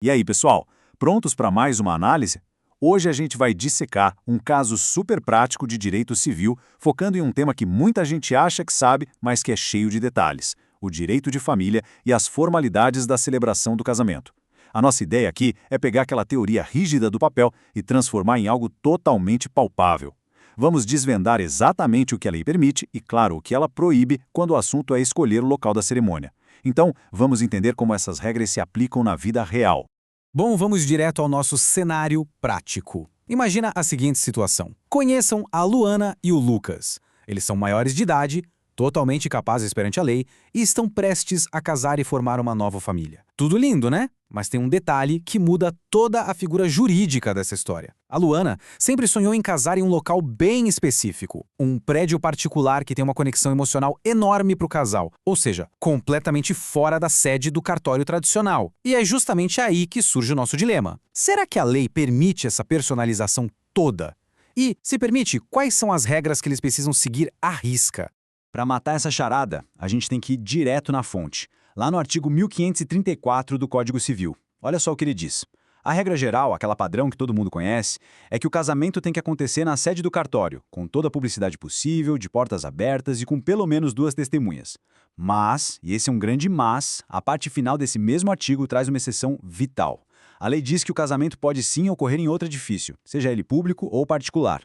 E aí, pessoal, prontos para mais uma análise? Hoje a gente vai dissecar um caso super prático de direito civil, focando em um tema que muita gente acha que sabe, mas que é cheio de detalhes: o direito de família e as formalidades da celebração do casamento. A nossa ideia aqui é pegar aquela teoria rígida do papel e transformar em algo totalmente palpável. Vamos desvendar exatamente o que a lei permite e, claro, o que ela proíbe quando o assunto é escolher o local da cerimônia. Então, vamos entender como essas regras se aplicam na vida real. Bom, vamos direto ao nosso cenário prático. Imagina a seguinte situação. Conheçam a Luana e o Lucas. Eles são maiores de idade, totalmente capazes perante a lei e estão prestes a casar e formar uma nova família. Tudo lindo, né? Mas tem um detalhe que muda toda a figura jurídica dessa história. A Luana sempre sonhou em casar em um local bem específico, um prédio particular que tem uma conexão emocional enorme para o casal, ou seja, completamente fora da sede do cartório tradicional. E é justamente aí que surge o nosso dilema. Será que a lei permite essa personalização toda? E, se permite, quais são as regras que eles precisam seguir à risca? Para matar essa charada, a gente tem que ir direto na fonte, lá no artigo 1534 do Código Civil. Olha só o que ele diz. A regra geral, aquela padrão que todo mundo conhece, é que o casamento tem que acontecer na sede do cartório, com toda a publicidade possível, de portas abertas e com pelo menos 2 testemunhas. Mas, e esse é um grande mas, a parte final desse mesmo artigo traz uma exceção vital. A lei diz que o casamento pode sim ocorrer em outro edifício, seja ele público ou particular.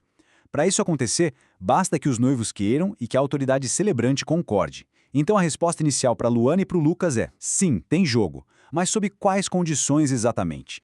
Para isso acontecer, basta que os noivos queiram e que a autoridade celebrante concorde. Então a resposta inicial para Luana e para o Lucas é: sim, tem jogo, mas sob quais condições exatamente?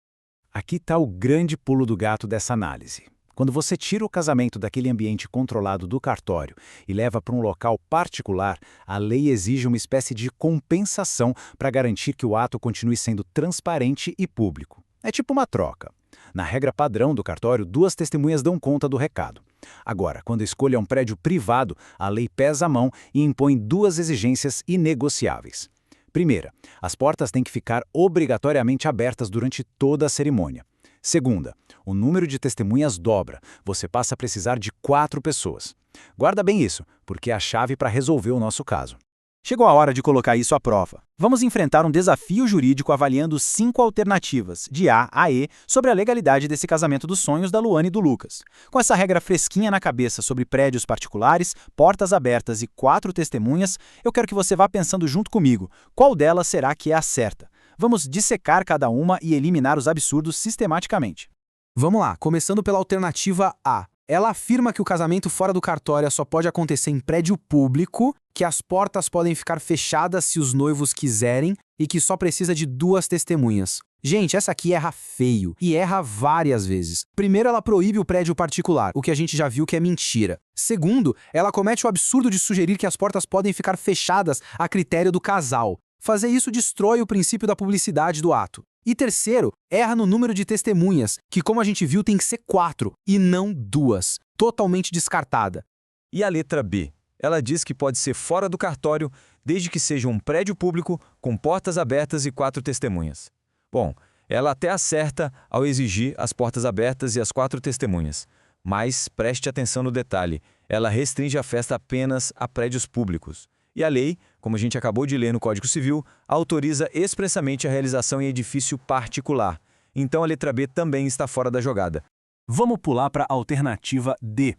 Aqui está o grande pulo do gato dessa análise. Quando você tira o casamento daquele ambiente controlado do cartório e leva para um local particular, a lei exige uma espécie de compensação para garantir que o ato continue sendo transparente e público. É tipo uma troca. Na regra padrão do cartório, 2 testemunhas dão conta do recado. Agora, quando a escolha é um prédio privado, a lei pesa a mão e impõe 2 exigências inegociáveis. Primeira, as portas têm que ficar obrigatoriamente abertas durante toda a cerimônia. Segunda, o número de testemunhas dobra. Você passa a precisar de 4 pessoas. Guarda bem isso, porque é a chave para resolver o nosso caso. Chegou a hora de colocar isso à prova. Vamos enfrentar um desafio jurídico avaliando 5 alternativas, de A a E, sobre a legalidade desse casamento dos sonhos da Luana e do Lucas. Com essa regra fresquinha na cabeça sobre prédios particulares, portas abertas e 4 testemunhas, eu quero que você vá pensando junto comigo. Qual delas será que é a certa? Vamos dissecar cada uma e eliminar os absurdos sistematicamente. Vamos lá, começando pela alternativa A. Ela afirma que o casamento fora do cartório só pode acontecer em prédio público, que as portas podem ficar fechadas se os noivos quiserem e que só precisa de 2 testemunhas. Gente, essa aqui erra feio, e erra várias vezes. Primeiro, ela proíbe o prédio particular, o que a gente já viu que é mentira. Segundo, ela comete o absurdo de sugerir que as portas podem ficar fechadas a critério do casal. Fazer isso destrói o princípio da publicidade do ato. E terceiro, erra no número de testemunhas, que como a gente viu tem que ser 4 e não 2. Totalmente descartada. E a letra B? Ela diz que pode ser fora do cartório, desde que seja um prédio público, com portas abertas e 4 testemunhas. Bom, ela até acerta ao exigir as portas abertas e as 4 testemunhas. Mas preste atenção no detalhe, ela restringe a festa apenas a prédios públicos. E a lei, como a gente acabou de ler no Código Civil, autoriza expressamente a realização em edifício particular. Então a letra B também está fora da jogada. Vamos pular para a alternativa D.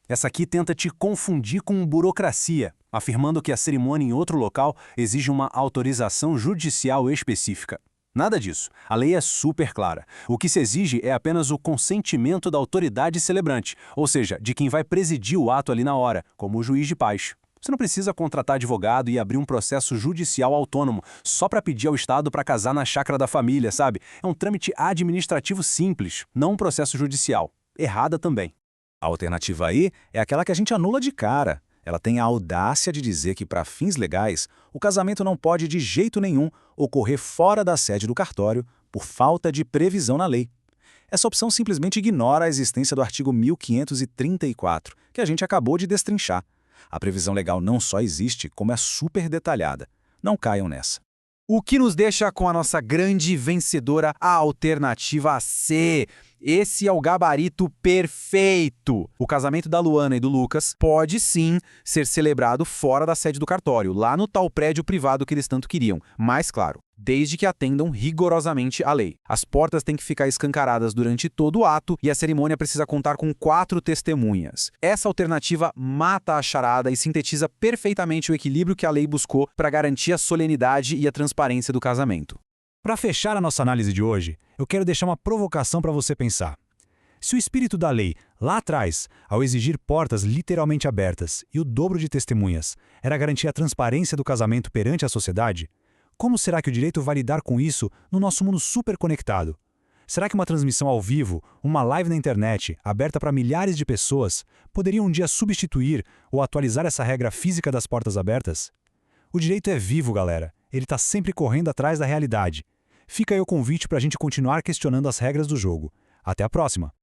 Essa aqui tenta te confundir com burocracia, afirmando que a cerimônia em outro local exige uma autorização judicial específica. Nada disso. A lei é super clara. O que se exige é apenas o consentimento da autoridade celebrante, ou seja, de quem vai presidir o ato ali na hora, como o juiz de paz. Você não precisa contratar advogado e abrir um processo judicial autônomo só para pedir ao Estado para casar na chácara da família, sabe? É um trâmite administrativo simples, não um processo judicial. Errada também. A alternativa E é aquela que a gente anula de cara. Ela tem a audácia de dizer que, para fins legais, o casamento não pode de jeito nenhum ocorrer fora da sede do cartório por falta de previsão na lei. Essa opção simplesmente ignora a existência do artigo 1534, que a gente acabou de destrinchar. A previsão legal não só existe, como é super detalhada. Não caiam nessa. O que nos deixa com a nossa grande vencedora, a alternativa C. Esse é o gabarito perfeito. O casamento da Luana e do Lucas pode sim ser celebrado fora da sede do cartório, lá no tal prédio privado que eles tanto queriam. Mas, claro, desde que atendam rigorosamente à lei. As portas têm que ficar escancaradas durante todo o ato e a cerimônia precisa contar com 4 testemunhas. Essa alternativa mata a charada e sintetiza perfeitamente o equilíbrio que a lei buscou para garantir a solenidade e a transparência do casamento. Para fechar a nossa análise de hoje, eu quero deixar uma provocação para você pensar. Se o espírito da lei, lá atrás, ao exigir portas literalmente abertas e o dobro de testemunhas, era garantir a transparência do casamento perante a sociedade, como será que o direito vai lidar com isso no nosso mundo super conectado? Será que uma transmissão ao vivo, uma live na internet, aberta para milhares de pessoas, poderia um dia substituir ou atualizar essa regra física das portas abertas? O direito é vivo, galera. Ele está sempre correndo atrás da realidade. Fica aí o convite para a gente continuar questionando as regras do jogo. Até a próxima!